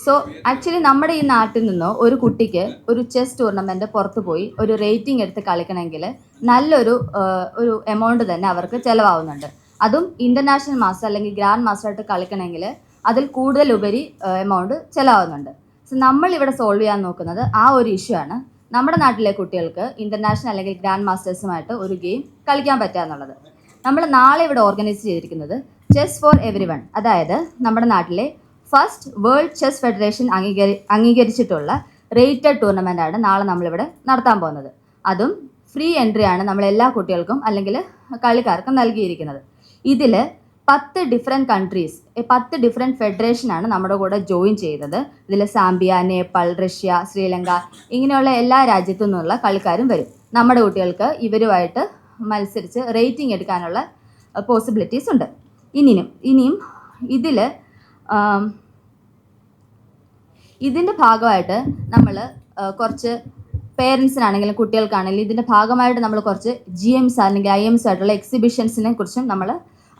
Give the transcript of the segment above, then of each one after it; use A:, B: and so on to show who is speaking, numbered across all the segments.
A: So actually നമ്മുടെ ഈ നാട്ടിൽ നിന്നോ ഒരു കുട്ടിക്ക് ഒരു ചെസ് ടൂർണമെൻറ്റ് പുറത്ത് പോയി ഒരു റേറ്റിംഗ് എടുത്ത് കളിക്കണമെങ്കിൽ നല്ലൊരു ഒരു എമൗണ്ട് തന്നെ അവർക്ക് ചിലവാകുന്നുണ്ട്. അതും ഇൻ്റർനാഷണൽ മാസ്റ്റർ അല്ലെങ്കിൽ ഗ്രാൻഡ് മാസ്റ്ററായിട്ട് കളിക്കണമെങ്കിൽ അതിൽ കൂടുതലുപരി എമൗണ്ട് ചിലവാകുന്നുണ്ട്. സോ നമ്മളിവിടെ സോൾവ് ചെയ്യാൻ നോക്കുന്നത് ആ ഒരു ഇഷ്യൂ ആണ്. നമ്മുടെ നാട്ടിലെ കുട്ടികൾക്ക് ഇൻ്റർനാഷണൽ അല്ലെങ്കിൽ ഗ്രാൻഡ് മാസ്റ്റേഴ്സുമായിട്ട് ഒരു ഗെയിം കളിക്കാൻ പറ്റുക എന്നുള്ളത്. നമ്മൾ നാളെ ഇവിടെ ഓർഗനൈസ് ചെയ്തിരിക്കുന്നത് ചെസ് ഫോർ എവരി വൺ, അതായത് നമ്മുടെ നാട്ടിലെ ഫസ്റ്റ് വേൾഡ് ചെസ് ഫെഡറേഷൻ അംഗീകരിച്ചിട്ടുള്ള റേറ്റഡ് ടൂർണമെൻ്റാണ് നാളെ നമ്മളിവിടെ നടത്താൻ പോകുന്നത്. അതും ഫ്രീ എൻട്രി ആണ് നമ്മൾ എല്ലാ കുട്ടികൾക്കും അല്ലെങ്കിൽ കളിക്കാർക്കും നൽകിയിരിക്കുന്നത്. ഇതിൽ 10 ഡിഫറെൻറ്റ് കൺട്രീസ്, 10 ഡിഫറെൻറ്റ് ഫെഡറേഷനാണ് നമ്മുടെ കൂടെ ജോയിൻ ചെയ്തത്. ഇതിൽ സാംബിയ, നേപ്പാൾ, റഷ്യ, ശ്രീലങ്ക ഇങ്ങനെയുള്ള എല്ലാ രാജ്യത്തു നിന്നുള്ള കളിക്കാരും വരും. നമ്മുടെ കുട്ടികൾക്ക് ഇവരുമായിട്ട് മത്സരിച്ച് റേറ്റിംഗ് എടുക്കാനുള്ള പോസിബിലിറ്റീസ് ഉണ്ട്. ഇനിയും ഇതിൻ്റെ ഭാഗമായിട്ട് നമ്മൾ കുറച്ച് പേരൻസിനാണെങ്കിലും കുട്ടികൾക്കാണെങ്കിലും ഇതിൻ്റെ ഭാഗമായിട്ട് നമ്മൾ കുറച്ച് GMs അല്ലെങ്കിൽ IMs ആയിട്ടുള്ള എക്സിബിഷൻസിനെ കുറിച്ചും നമ്മൾ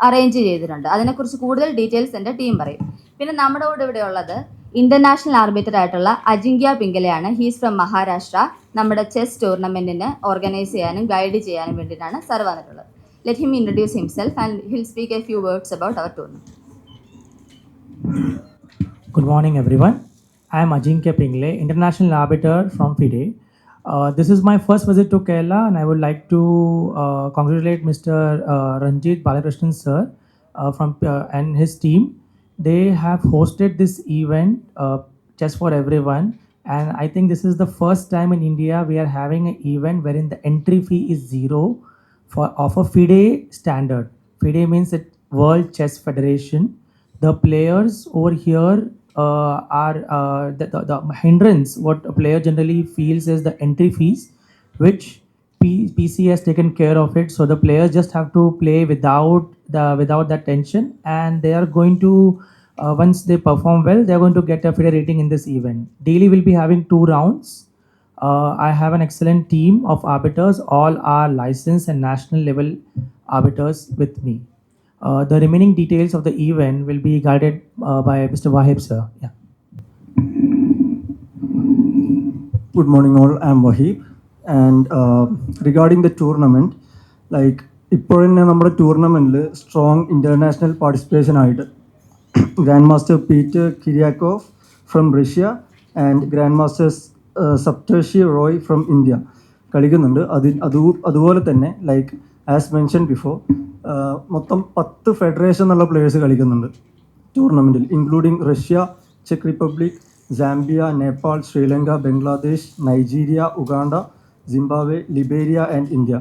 A: അറേഞ്ച് ചെയ്തിട്ടുണ്ട്. അതിനെക്കുറിച്ച് കൂടുതൽ ഡീറ്റെയിൽസ് എൻ്റെ ടീം പറയും. പിന്നെ നമ്മുടെ കൂടെ ഇവിടെ ഉള്ളത് ഇൻ്റർനാഷണൽ ആർബിറ്റർ ആയിട്ടുള്ള അജിങ്ക്യ പിംഗലെയാണ്. He's from Maharashtra. നമ്മുടെ ചെസ് ടൂർണമെൻറ്റിന് ഓർഗനൈസ് ചെയ്യാനും ഗൈഡ് ചെയ്യാനും വേണ്ടിയിട്ടാണ് സർ വന്നിട്ടുള്ളത്. Let him introduce himself and he'll speak a few words about our tournament.
B: Good morning, everyone. I am Ajinkya Pingle, International Arbiter from FIDE. This is my first visit to Kerala, and I would like to congratulate Mr. Ranjit Balakrishnan sir and his team. They have hosted this event, Chess for Everyone, and I think this is the first time in India we are having an event wherein the entry fee is zero of a FIDE standard. FIDE means it World Chess Federation. The players over here are the hindrance. What a player generally feels is the entry fees, which PC has taken care of it. So the players just have to play without that tension, and they are going to once they perform well, they are going to get a FIDE rating in this event. Daily will be having 2 rounds. I have an excellent team of arbiters. All are licensed and national level arbiters with me. The remaining details of the event will be guided by Mr. Wahib sir. Yeah.
C: Good morning all, I am Wahib, and regarding the tournament, like ഇപ്പോഴന്നെ നമ്മുടെ ടൂർണമെൻറ്റിൽ strong international participation ആയിട്ട് grand master Peter Kiriakov from Russia and grand masters Saptarshi Roy from India കളിക്കുന്നുണ്ട്. അതുപോലെ തന്നെ like as mention before മൊത്തം 10 federation എന്നുള്ള players കളിക്കുന്നുണ്ട് ടൂർണമെൻറ്റിൽ, ഇൻക്ലൂഡിങ് റഷ്യ, ചെക്ക് Republic, Zambia, Nepal, Sri Lanka, Bangladesh, Nigeria, Uganda, Zimbabwe, Liberia and India.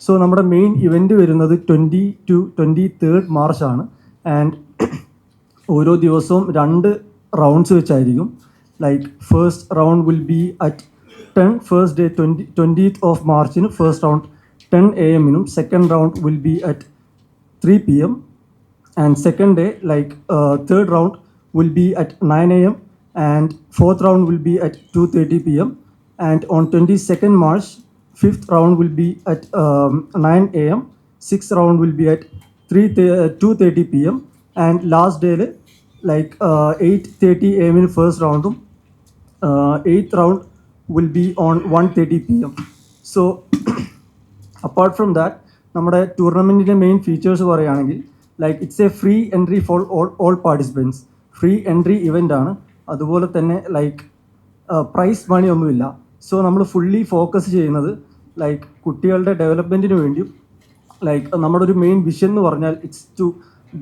C: So നമ്മുടെ മെയിൻ ഇവൻറ്റ് വരുന്നത് 20 to 23 മാർച്ചാണ്. ആൻഡ് ഓരോ ദിവസവും 2 റൗണ്ട്സ് വെച്ചായിരിക്കും. Like first round will be at 10 first day 20th of മാർച്ചിന് first round 10 AM, second round will be at 3 PM, and second day third round will be at 9 AM, and fourth round will be at 2:30 PM, and on 22nd March 5th round will be at 9 AM, sixth round will be at 2:30 PM, and last day 8:30 AM in first round, eighth round will be on 1:30 PM. So apart from that നമ്മുടെ ടൂർണമെൻറ്റിൻ്റെ main features പറയുകയാണെങ്കിൽ it's A free entry for all participants. Free entry event ആണ്. അതുപോലെ തന്നെ prize money ഒന്നുമില്ല. So നമ്മൾ fully focus ചെയ്യുന്നത് കുട്ടികളുടെ ഡെവലപ്മെൻറ്റിന് വേണ്ടിയും നമ്മുടെ ഒരു മെയിൻ വിഷൻ എന്ന് പറഞ്ഞാൽ it's to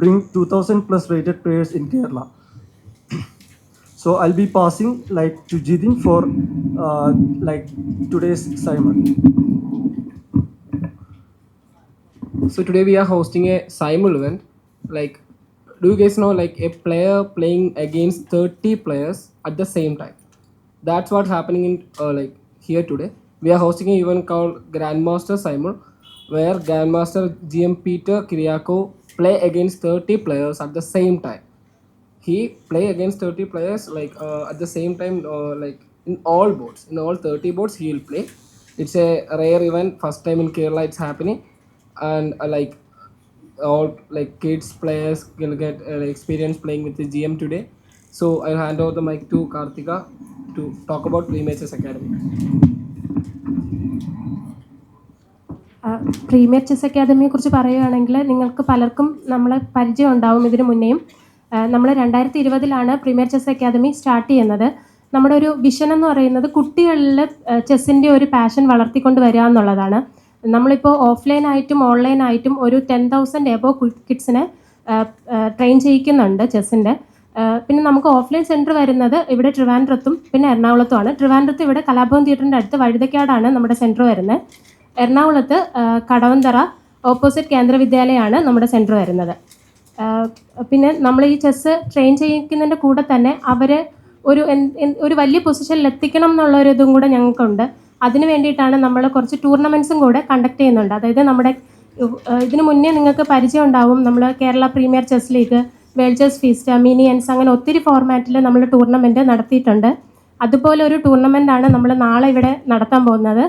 C: bring 2000+ rated players in Kerala. So I'll be passing to Jidin for today's Simon.
D: So today we are hosting a simul event. Do you guys know a player playing against 30 players at the same time? That's what's happening in here today. We are hosting an event called Grandmaster Simul, where Grandmaster GM Peter Kyriakov play against 30 players at the same time. He play against 30 players at the same time, in all boards, in all 30 boards he will play. It's a rare event, first time in Kerala it's happening. And all kids players will get experience playing with the GM today. So I'll hand over the mic to Karthika to talk about Premier Chess Academy.
E: Premier chess അക്കാദമിയെ കുറിച്ച് പറയുകയാണെങ്കിൽ നിങ്ങൾക്ക് പലർക്കും നമ്മളെ പരിചയം ഉണ്ടാവും. ഇതിനു മുന്നേയും നമ്മൾ 2020 പ്രീമിയർ ചെസ് അക്കാദമി സ്റ്റാർട്ട് ചെയ്യുന്നത്. നമ്മുടെ ഒരു വിഷൻ എന്ന് പറയുന്നത് കുട്ടികളിൽ ചെസ്സിൻ്റെ ഒരു പാഷൻ വളർത്തിക്കൊണ്ട് വരിക എന്നുള്ളതാണ്. നമ്മളിപ്പോൾ ഓഫ്ലൈനായിട്ടും ഓൺലൈനായിട്ടും ഒരു 10,000 എബോവ് കിഡ്സിനെ ട്രെയിൻ ചെയ്യിക്കുന്നുണ്ട് ചെസ്സിൻ്റെ. പിന്നെ നമുക്ക് ഓഫ്ലൈൻ സെൻറ്റർ വരുന്നത് ഇവിടെ ട്രിവാൻഡ്രത്തും പിന്നെ എറണാകുളത്തുമാണ്. ട്രിവാൻഡ്രത്ത് ഇവിടെ കലാഭവൻ തിയേറ്ററിൻ്റെ അടുത്ത് വഴുതക്കാടാണ് നമ്മുടെ സെൻറ്റർ വരുന്നത്. എറണാകുളത്ത് കടവന്തറ ഓപ്പോസിറ്റ് കേന്ദ്ര വിദ്യാലയമാണ് നമ്മുടെ സെൻറ്റർ വരുന്നത്. പിന്നെ നമ്മൾ ഈ ചെസ്സ് ട്രെയിൻ ചെയ്യിക്കുന്നതിൻ്റെ കൂടെ തന്നെ അവരെ ഒരു വലിയ പൊസിഷനിൽ എത്തിക്കണം എന്നുള്ളൊരു ഇതും കൂടെ ഞങ്ങൾക്കുണ്ട്. അതിന് വേണ്ടിയിട്ടാണ് നമ്മൾ കുറച്ച് ടൂർണമെൻറ്റ്സും കൂടെ കണ്ടക്ട് ചെയ്യുന്നുണ്ട്. അതായത് നമ്മുടെ ഇതിന് മുന്നേ നിങ്ങൾക്ക് പരിചയം ഉണ്ടാവും, നമ്മൾ Kerala premier chess league, world chess fiesta, minions, അങ്ങനെ ഒത്തിരി ഫോർമാറ്റിൽ നമ്മൾ ടൂർണമെൻറ്റ് നടത്തിയിട്ടുണ്ട്. അതുപോലെ ഒരു ടൂർണമെൻറ്റാണ് നമ്മൾ നാളെ ഇവിടെ നടത്താൻ പോകുന്നത്.